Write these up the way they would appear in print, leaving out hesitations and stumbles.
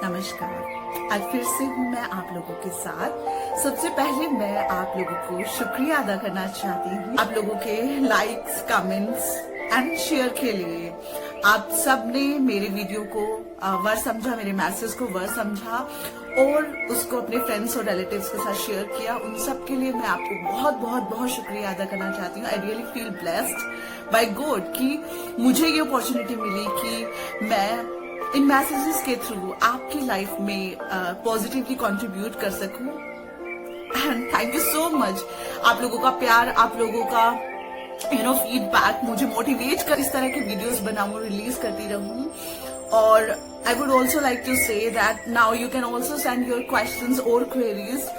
नमस्कार। आज फिर से हूँ मैं आप लोगों के साथ। सबसे पहले मैं आप लोगों को शुक्रिया अदा करना चाहती हूँ आप लोगों के लाइक्स, कमेंट्स एंड शेयर के लिए। आप सब ने मेरे वीडियो को वर्थ समझा, मेरे मैसेज को वर्थ समझा और उसको अपने फ्रेंड्स और रिलेटिव्स के साथ शेयर किया। उन सब के लिए मैं आपको बहुत बहुत बहुत शुक्रिया अदा करना चाहती हूँ। I really feel blessed by God कि मुझे ये अपॉर्चुनिटी मिली कि मैं इन मैसेजेस के थ्रू आपकी लाइफ में पॉजिटिवली कंट्रीब्यूट कर सकूं। And thank you so much. आप लोगों का प्यार, आप लोगों का फीडबैक मुझे मोटिवेट कर इस तरह के वीडियोस बनाऊं, रिलीज करती रहूं। और I would also like to say that now you can also send your questions और queries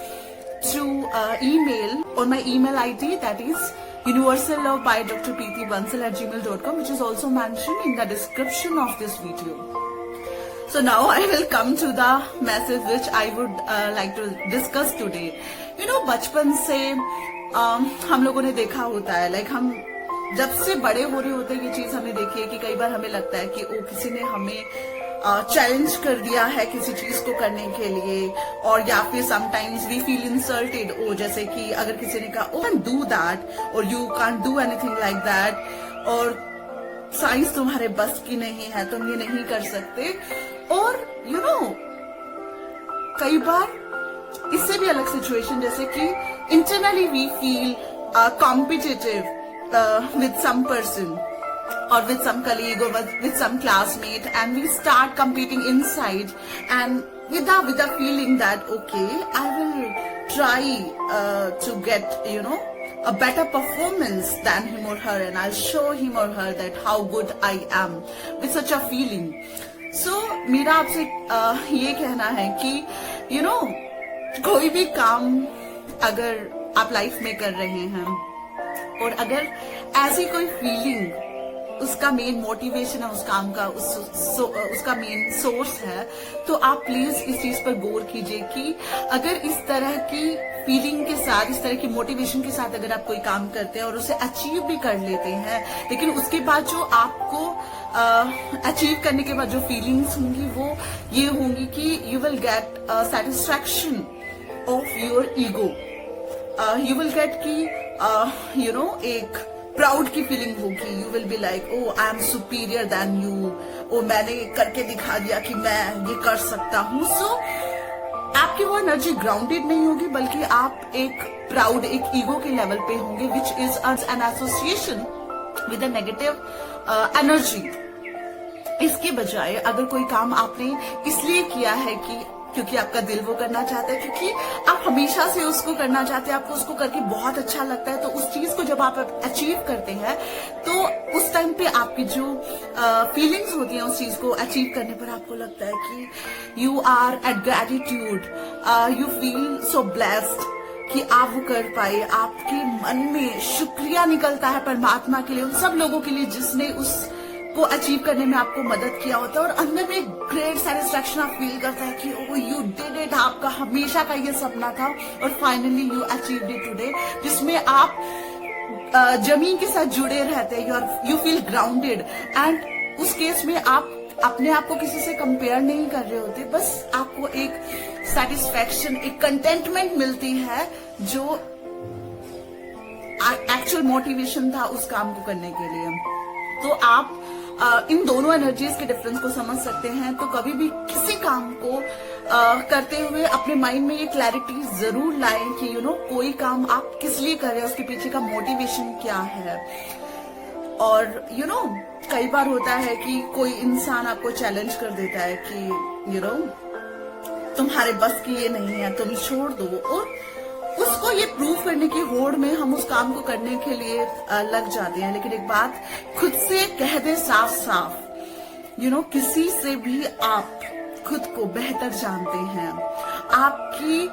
through email on my email ID, that is universallove@drpreetibansal@gmail.com, which is also mentioned in the description of this video. So now I will come to the message which I would like to discuss today. बचपन से हम लोगों ने देखा होता है, like हम जब से बड़े हो रहे होते हैं ये चीज हमने देखी है कि कई बार हमें लगता है कि किसी ने हमें चैलेंज कर दिया है किसी चीज को करने के लिए, और या फिर समटाइम्स वी फील इंसल्टेड। जैसे कि अगर किसी ने कहा ओ कैन डू दैट और you can't do anything like that, और साइंस तुम्हारे बस की नहीं है, तुम ये नहीं कर सकते। और कई बार इससे भी अलग सिचुएशन, जैसे कि internally we feel competitive with some person or with some colleague or with some classmate, and we start competing inside and with the feeling that okay, I will try to get a better performance than him or her, and I'll show him or her that how good I am, with such a feeling. So मेरा आपसे ये कहना है कि कोई भी काम अगर आप लाइफ में कर रहे हैं और अगर ऐसी कोई फीलिंग उसका मेन मोटिवेशन है, उस काम का उसका मेन सोर्स है, तो आप प्लीज इस चीज पर गौर कीजिए कि अगर इस तरह की फीलिंग के साथ, इस तरह की मोटिवेशन के साथ अगर आप कोई काम करते हैं और उसे अचीव भी कर लेते हैं, लेकिन उसके बाद जो आपको अचीव करने के बाद जो फीलिंग्स होंगी वो ये होंगी कि you will get satisfaction of your ego. You will get की एक प्राउड की फीलिंग होगी। You will be like oh I am superior than you, oh मैंने करके दिखा दिया कि मैं ये कर सकता हूँ। सो आपकी वो एनर्जी ग्राउंडेड नहीं होगी, बल्कि आप एक प्राउड, एक ईगो के लेवल पे होंगे, which is an association with a negative energy. इसके बजाय अगर कोई काम आपने इसलिए किया है कि क्योंकि आपका दिल वो करना चाहता है, क्योंकि आप हमेशा से उसको करना चाहते हैं, आपको उसको करके बहुत अच्छा लगता है, तो उस चीज को जब आप अचीव करते हैं तो उस टाइम पे आपकी जो फीलिंग्स होती हैं उस चीज को अचीव करने पर आपको लगता है कि you are at gratitude, you feel so blessed कि आप वो कर पाए। आपके मन में शुक्रिया निकलता है परमात्मा के लिए, उन सब लोगों के लिए जिसने उस को अचीव करने में आपको मदद किया होता है, और अंदर में ग्रेट सेटिस्फैक्शन आप फील करता है कि ओ यू डिड इट, आपका हमेशा का ये सपना था और finally you achieved it today, जिसमें आप जमीन के साथ जुड़े रहते हैं। यू फील ग्राउंडेड, एंड उस केस में आप अपने आप को किसी से कंपेयर नहीं कर रहे होते, बस आपको एक सेटिस्फैक्शन, एक कंटेंटमेंट मिलती है जो एक्चुअल मोटिवेशन था उस काम को करने के लिए। तो आप इन दोनों एनर्जीज के डिफरेंस को समझ सकते हैं। तो कभी भी किसी काम को करते हुए अपने माइंड में ये क्लैरिटी जरूर लाएं कि कोई काम आप किस लिए कर रहे हैं, उसके पीछे का मोटिवेशन क्या है। और कई बार होता है कि कोई इंसान आपको चैलेंज कर देता है कि तुम्हारे बस की ये नहीं है, तुम छोड़ दो, और उसको ये प्रूव करने की होड़ में हम उस काम को करने के लिए लग जाते हैं। लेकिन एक बात खुद से कह दे साफ साफ, किसी से भी आप खुद को बेहतर जानते हैं, आपकी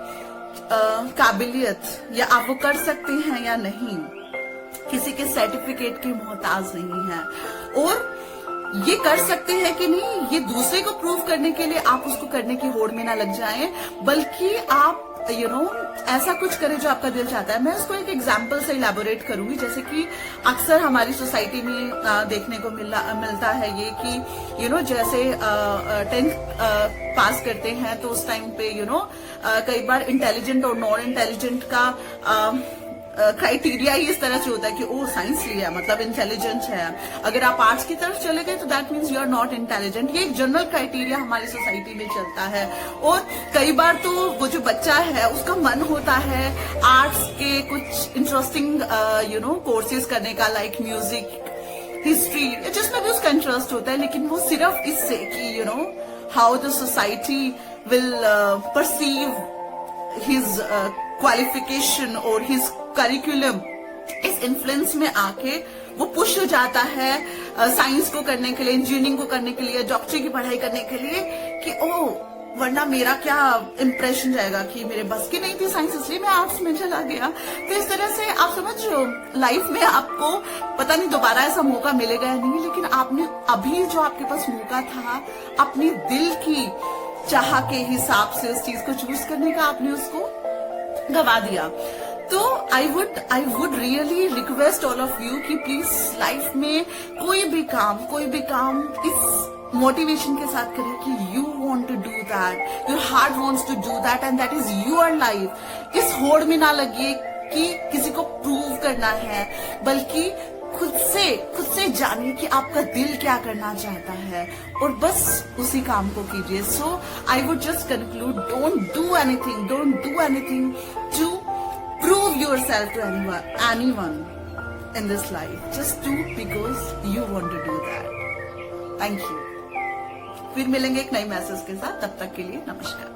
काबिलियत या आप वो कर सकते हैं या नहीं, किसी के सर्टिफिकेट की मोहताज नहीं है। और ये कर सकते हैं कि नहीं, ये दूसरे को प्रूव करने के लिए आप उसको करने की होड़ में ना लग जाएं, बल्कि आप ऐसा कुछ करे जो आपका दिल चाहता है। मैं उसको एक एग्जाम्पल से इलेबोरेट करूंगी, जैसे कि अक्सर हमारी सोसाइटी में देखने को मिलता है ये कि जैसे 10th पास करते हैं तो उस टाइम पे कई बार इंटेलिजेंट और नॉन इंटेलिजेंट का क्राइटेरिया ही इस तरह से होता है कि ओ साइंस लिया मतलब इंटेलिजेंट है, अगर आप आर्ट्स की तरफ चले गए तो that means you are not intelligent. ये एक जनरल क्राइटेरिया हमारी सोसाइटी में चलता है। और कई बार तो वो जो बच्चा है उसका मन होता है आर्ट्स के कुछ इंटरेस्टिंग कोर्सेज करने का, लाइक म्यूजिक, हिस्ट्री, जिसमें भी उसका इंटरेस्ट होता है, लेकिन वो सिर्फ इससे कि how the society will perceive his qualification और हिज करिकुलम, इस इन्फ्लुएंस में आके वो पुश हो जाता है साइंस को करने के लिए, इंजीनियरिंग को करने के लिए, डॉक्टरी की पढ़ाई करने के लिए कि वरना मेरा क्या इंप्रेशन जाएगा कि मेरे बस की नहीं थी साइंस, इसलिए मैं आर्ट्स में चला गया। तो इस तरह से आप समझ लाइफ में आपको पता नहीं दोबारा ऐसा मौका मिलेगा या नहीं, लेकिन आपने अभी जो आपके पास मौका था अपनी दिल की चाह के हिसाब से उस चीज को चूज करने का, आपने उसको गवा दिया। तो I would really request all of you कि प्लीज लाइफ में कोई भी काम इस मोटिवेशन के साथ करें कि you want to do that, your heart wants to do that and that is your life. इस होड़ में ना लगिए कि किसी को प्रूव करना है, बल्कि खुद से जानिए कि आपका दिल क्या करना चाहता है और बस उसी काम को कीजिए। So I would just conclude, don't do anything to prove yourself to anyone in this life. Just do because you want to do that. Thank you. फिर मिलेंगे एक नई मैसेज के साथ, तब तक के लिए नमस्कार।